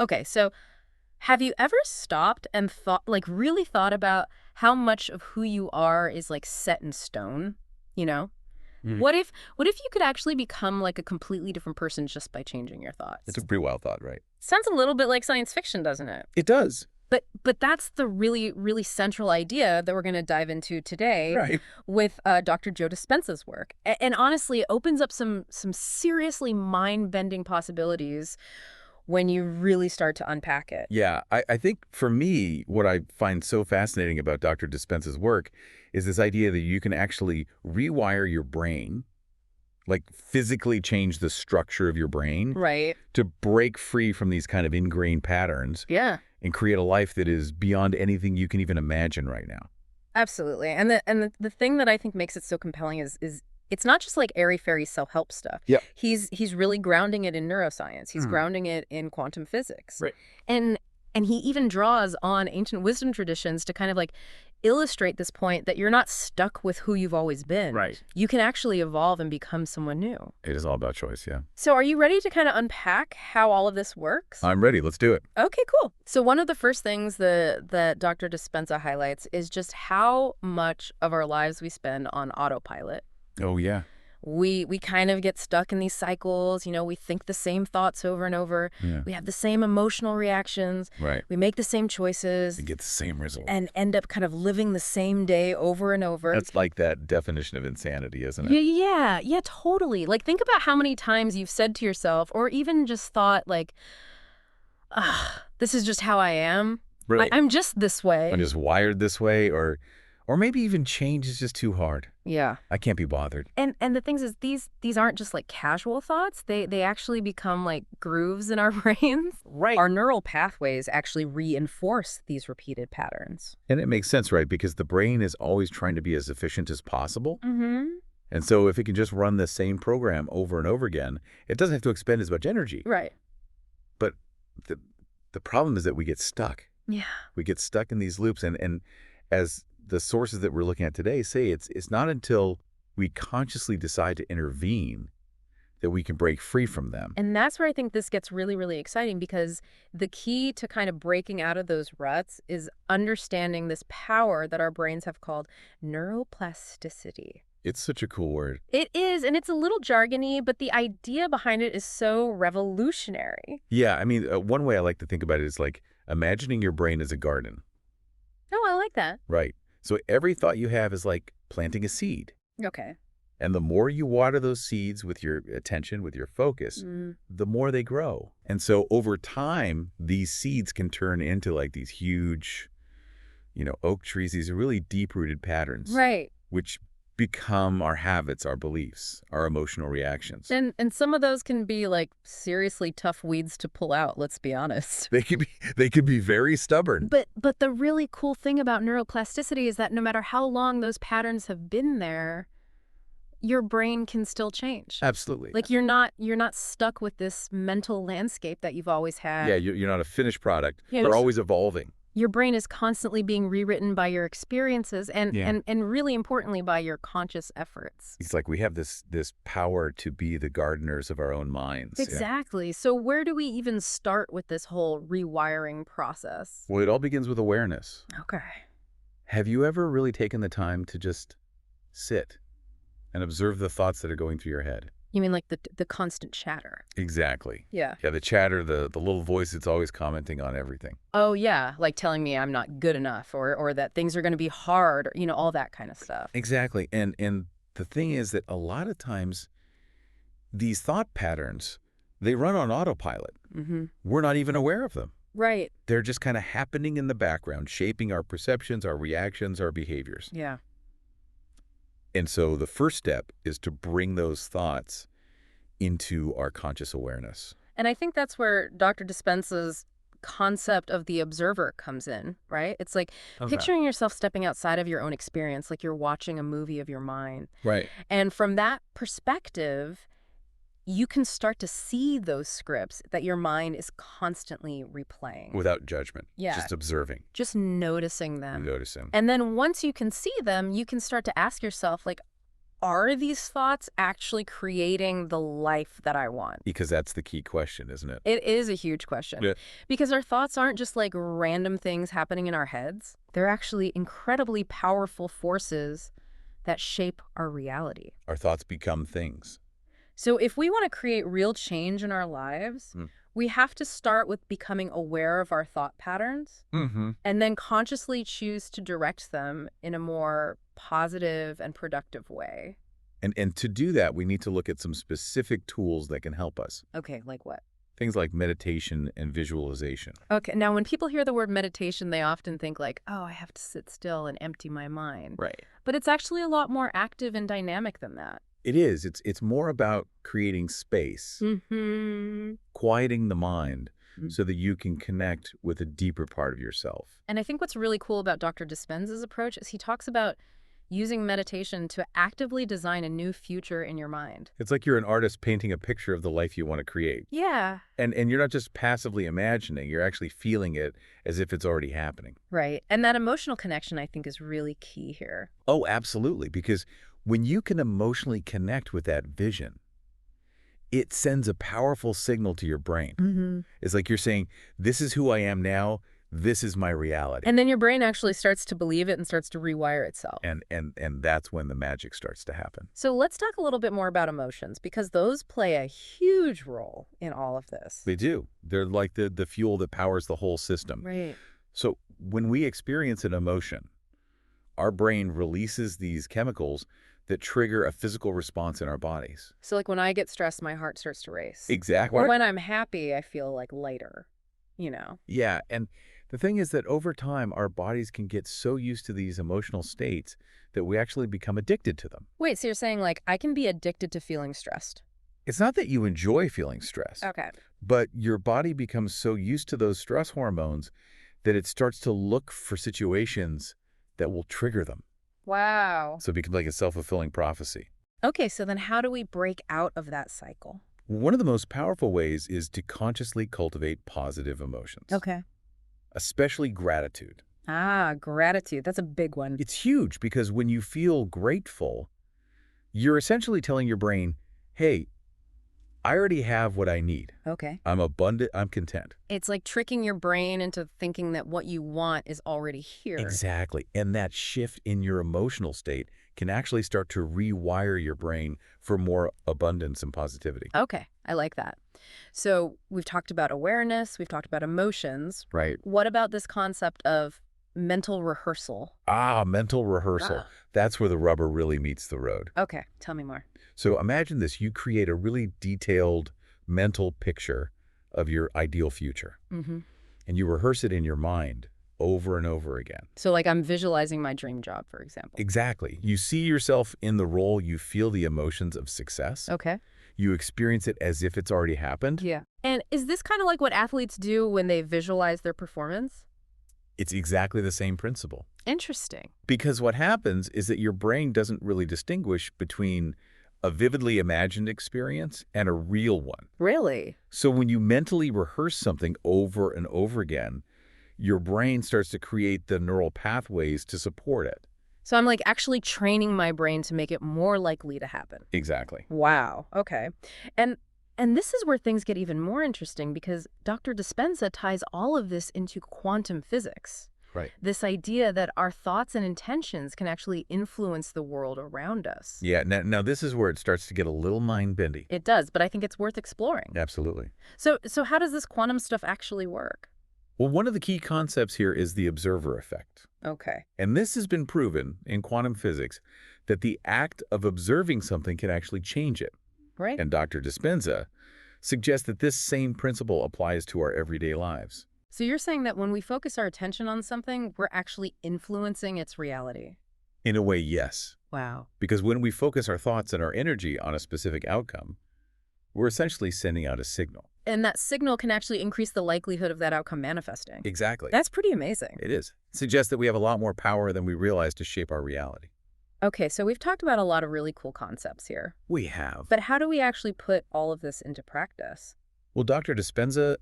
Okay, so have you ever stopped and thought, like really thought about how much of who you are is like set in stone? You know? Mhm. What if you could actually become like a completely different person just by changing your It's thoughts? a pretty wild thought, right? Sounds a little bit like science fiction, doesn't it? It does. But that's the really central idea that we're going to dive into today Right. with Dr. Joe Dispenza's work. And honestly, it opens up some seriously mind-bending possibilities when you really start to unpack it. Yeah, I think for me, what I find so fascinating about Dr. Dispenza's work is this idea that you can actually rewire your brain, like physically change the structure of your brain Right. to break free from these kind of ingrained patterns Yeah. and create a life that is beyond anything you can even imagine right now. Absolutely. And the thing that I think makes it so compelling is it's not just like airy-fairy self-help stuff. Yep. He's really grounding it in neuroscience. He's Hmm. grounding it in quantum physics. Right. And and he even draws on ancient wisdom traditions to kind of like illustrate this point that you're not stuck with who you've always been. Right. You can actually evolve and become someone new. It is all about choice, yeah. So are you ready to kind of unpack how all of this works? I'm ready. Let's do it. Okay, cool. So one of the first things that Dr. Dispenza highlights is just how much of our lives we spend on autopilot. Oh, yeah. We kind of get stuck in these cycles, we think the same thoughts over and over. Yeah. We have the same emotional reactions. Right. We make the same choices You get the same result. and end up kind of living the same day over and over. That's like that definition of insanity, isn't it? Yeah, totally. Like think about how many times you've said to yourself or even just thought like, this is just how I am. Right. I'm just this way. I'm just wired this way, or maybe even change is just too hard. Yeah. I can't be bothered. And the things is these aren't just like casual thoughts. They actually become like grooves in our brains. Right. Our neural pathways actually reinforce these repeated patterns. And it makes sense, right? Because the brain is always trying to be as efficient as possible. Mm-hmm. And so if it can just run the same program over and over again, it doesn't have to expend as much energy. Right. But the problem is that we get stuck. Yeah. We get stuck in these loops. And as the sources that we're looking at today say, it's not until we consciously decide to intervene that we can break free from them. And that's where I think this gets really exciting because the key to kind of breaking out of those ruts is understanding this power that our brains have called neuroplasticity. It's such a cool word. It is, and it's a little jargony, but the idea behind it is so revolutionary. Yeah, I mean, one way I like to think about it is like imagining your brain as a garden. Oh, I like that. Right. So every thought you have is like planting a seed. Okay. And the more you water those seeds with your attention, with your focus, the more they grow. And so over time, these seeds can turn into like these huge, oak trees, these really deep-rooted patterns. Right. Which become our habits, our beliefs, our emotional reactions. And some of those can be like seriously tough weeds to pull out, let's be honest. They could be very stubborn. But the really cool thing about neuroplasticity is that no matter how long those patterns have been there, your brain can still change. Absolutely. Like you're not stuck with this mental landscape that you've always had. Yeah, you're not a finished product. Yeah, They're always evolving. Your brain is constantly being rewritten by your experiences and really importantly by your conscious efforts. It's like we have this power to be the gardeners of our own minds. Exactly. Yeah. So where do we even start with this whole rewiring process? Well, it all begins with awareness. Okay. Have you ever really taken the time to just sit and observe the thoughts that are going through your head? You mean like the constant chatter? Exactly. Yeah. Yeah, the chatter, the little voice that's always commenting on everything. Oh, yeah, like telling me I'm not good enough or that things are going to be hard, or, all that kind of stuff. Exactly. And the thing is that a lot of times these thought patterns, they run on autopilot. Mm-hmm. We're not even aware of them. Right. They're just kind of happening in the background, shaping our perceptions, our reactions, our behaviors. Yeah. And so the first step is to bring those thoughts into our conscious awareness. And I think that's where Dr. Dispenza's concept of the observer comes in, right? It's like picturing yourself stepping outside of your own experience, like you're watching a movie of your mind. Right. And from that perspective, you can start to see those scripts that your mind is constantly replaying. Without judgment. Yeah. Just observing. Just noticing them. Noticing. And then once you can see them, you can start to ask yourself, like, are these thoughts actually creating the life that I want? Because that's the key question, isn't it? It is a huge question. Yeah. Because our thoughts aren't just like random things happening in our heads. They're actually incredibly powerful forces that shape our reality. Our thoughts become things. So if we want to create real change in our lives, we have to start with becoming aware of our thought patterns Mm-hmm. and then consciously choose to direct them in a more positive and productive way. And to do that, we need to look at some specific tools that can help us. Okay, like what? Things like meditation and visualization. Okay, now when people hear the word meditation, they often think like, oh, I have to sit still and empty my mind. Right. But it's actually a lot more active and dynamic than that. It is. It's more about creating space, Mm-hmm. quieting the mind so that you can connect with a deeper part of yourself. And I think what's really cool about Dr. Dispenza's approach is he talks about using meditation to actively design a new future in your mind. It's like you're an artist painting a picture of the life you want to create. Yeah. And you're not just passively imagining, you're actually feeling it as if it's already happening. Right. And that emotional connection, I think, is really key here. Oh, absolutely. Because when you can emotionally connect with that vision, it sends a powerful signal to your brain. Mm-hmm. It's like you're saying, this is who I am now. This is my reality. And then your brain actually starts to believe it and starts to rewire itself. And that's when the magic starts to happen. So let's talk a little bit more about emotions, because those play a huge role in all of this. They do. They're like the fuel that powers the whole system. Right. So when we experience an emotion, our brain releases these chemicals that trigger a physical response in our bodies. So like when I get stressed, my heart starts to race. Exactly. Or when I'm happy, I feel like lighter, Yeah, and the thing is that over time, our bodies can get so used to these emotional states that we actually become addicted to them. Wait, so you're saying like I can be addicted to feeling stressed? It's not that you enjoy feeling stressed, Okay. but your body becomes so used to those stress hormones that it starts to look for situations that will trigger them. Wow. So it becomes like a self-fulfilling prophecy. Okay, so then how do we break out of that cycle? One of the most powerful ways is to consciously cultivate positive emotions, Okay. especially gratitude. Ah, gratitude. That's a big one. It's huge because when you feel grateful, you're essentially telling your brain, hey, I already have what I need. Okay. I'm abundant. I'm content. It's like tricking your brain into thinking that what you want is already here. Exactly. And that shift in your emotional state can actually start to rewire your brain for more abundance and positivity. Okay, I like that. So we've talked about awareness, we've talked about emotions. Right. What about this concept of mental rehearsal? Mental rehearsal. Ah. That's where the rubber really meets the road. Okay, tell me more. So imagine this. You create a really detailed mental picture of your ideal future, Mm-hmm. and you rehearse it in your mind over and over again. So like I'm visualizing my dream job, for example. Exactly. You see yourself in the role. You feel the emotions of success. Okay. You experience it as if it's already happened. Yeah. And is this kind of like what athletes do when they visualize their performance? It's exactly the same principle. Interesting. Because what happens is that your brain doesn't really distinguish between a vividly imagined experience and a real one. Really? So when you mentally rehearse something over and over again, your brain starts to create the neural pathways to support it. So I'm like actually training my brain to make it more likely to happen. Exactly. Wow. Okay. And this is where things get even more interesting, because Dr. Dispenza ties all of this into quantum physics. Right. This idea that our thoughts and intentions can actually influence the world around us. Yeah. Now this is where it starts to get a little mind-bendy. It does, but I think it's worth exploring. Absolutely. So how does this quantum stuff actually work? Well, one of the key concepts here is the observer effect. Okay. And this has been proven in quantum physics that the act of observing something can actually change it. Right. And Dr. Dispenza suggests that this same principle applies to our everyday lives. So you're saying that when we focus our attention on something, we're actually influencing its reality? In a way, yes. Wow. Because when we focus our thoughts and our energy on a specific outcome, we're essentially sending out a signal. And that signal can actually increase the likelihood of that outcome manifesting. Exactly. That's pretty amazing. It is. It suggests that we have a lot more power than we realize to shape our reality. Okay, so we've talked about a lot of really cool concepts here. We have. But how do we actually put all of this into practice? Well, Dr. Dispenza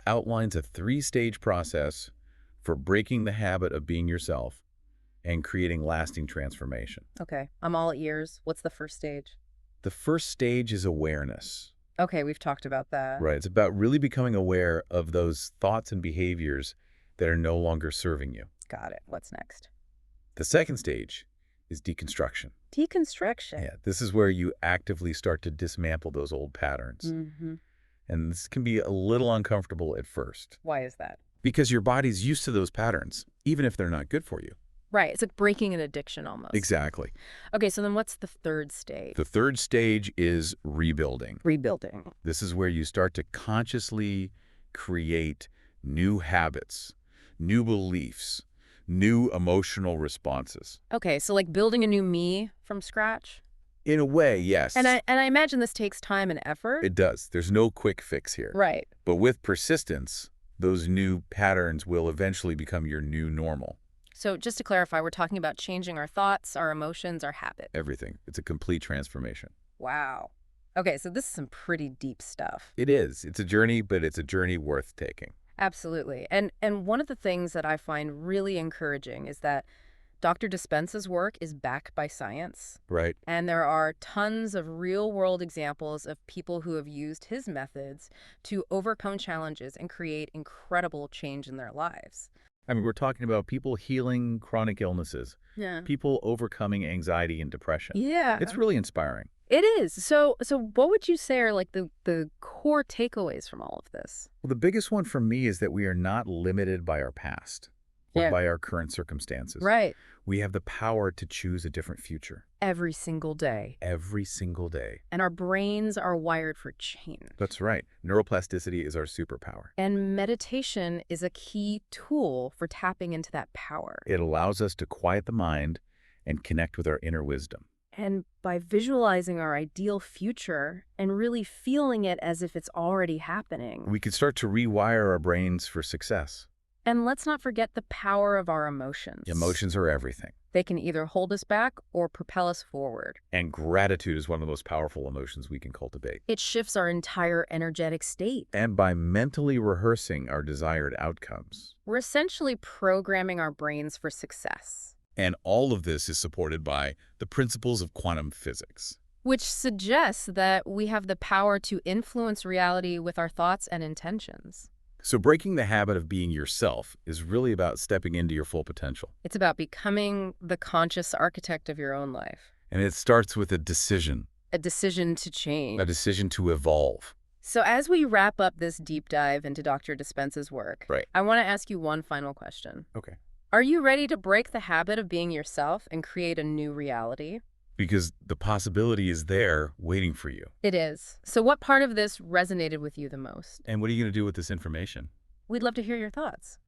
outlines a 3-stage process for breaking the habit of being yourself and creating lasting transformation. Okay, I'm all ears. What's the first stage? The first stage is awareness, Okay, we've talked about that. right? It's about really becoming aware of those thoughts and behaviors that are no longer serving you. Got it. What's next? The second stage is deconstruction. Deconstruction. Yeah, this is where you actively start to dismantle those old patterns. Mm-hmm. And this can be a little uncomfortable at first Why is that? because your body's used to those patterns, even if they're not good for you. Right, it's like breaking an addiction almost. Exactly. Okay, so then what's the third stage? The third stage is rebuilding. Rebuilding. This is where you start to consciously create new habits, new beliefs, new emotional responses. Okay, so like building a new me from scratch? In a way, yes. And I imagine this takes time and effort. It does. There's no quick fix here. Right. But with persistence, those new patterns will eventually become your new normal. So just to clarify, we're talking about changing our thoughts, our emotions, our habits. Everything. It's a complete transformation. Wow. Okay, so this is some pretty deep stuff. It is. It's a journey, but it's a journey worth taking. Absolutely. And one of the things that I find really encouraging is that Dr. Dispenza's work is backed by science. Right. And there are tons of real-world examples of people who have used his methods to overcome challenges and create incredible change in their lives. I mean, we're talking about people healing chronic illnesses, Yeah. people overcoming anxiety and depression. Yeah. It's really inspiring. It is. So what would you say are like the core takeaways from all of this? Well, the biggest one for me is that we are not limited by our past or Yeah. by our current circumstances. Right. We have the power to choose a different future Every single day. every single day. And our brains are wired for change. That's right. Neuroplasticity is our superpower. And meditation is a key tool for tapping into that power. It allows us to quiet the mind and connect with our inner wisdom. And by visualizing our ideal future and really feeling it as if it's already happening. We can start to rewire our brains for success. And let's not forget the power of our emotions. Emotions are everything. They can either hold us back or propel us forward. And gratitude is one of the most powerful emotions we can cultivate. It shifts our entire energetic state. And by mentally rehearsing our desired outcomes. We're essentially programming our brains for success. And all of this is supported by the principles of quantum physics. Which suggests that we have the power to influence reality with our thoughts and intentions. So breaking the habit of being yourself is really about stepping into your full potential. It's about becoming the conscious architect of your own life. And it starts with a decision To change. a decision to evolve. So as we wrap up this deep dive into Dr. Dispenza's work, Right. I want to ask you one final question. Okay. Are you ready to break the habit of being yourself and create a new reality? Because the possibility is there waiting for you. It is. So what part of this resonated with you the most? And what are you going to do with this information? We'd love to hear your thoughts.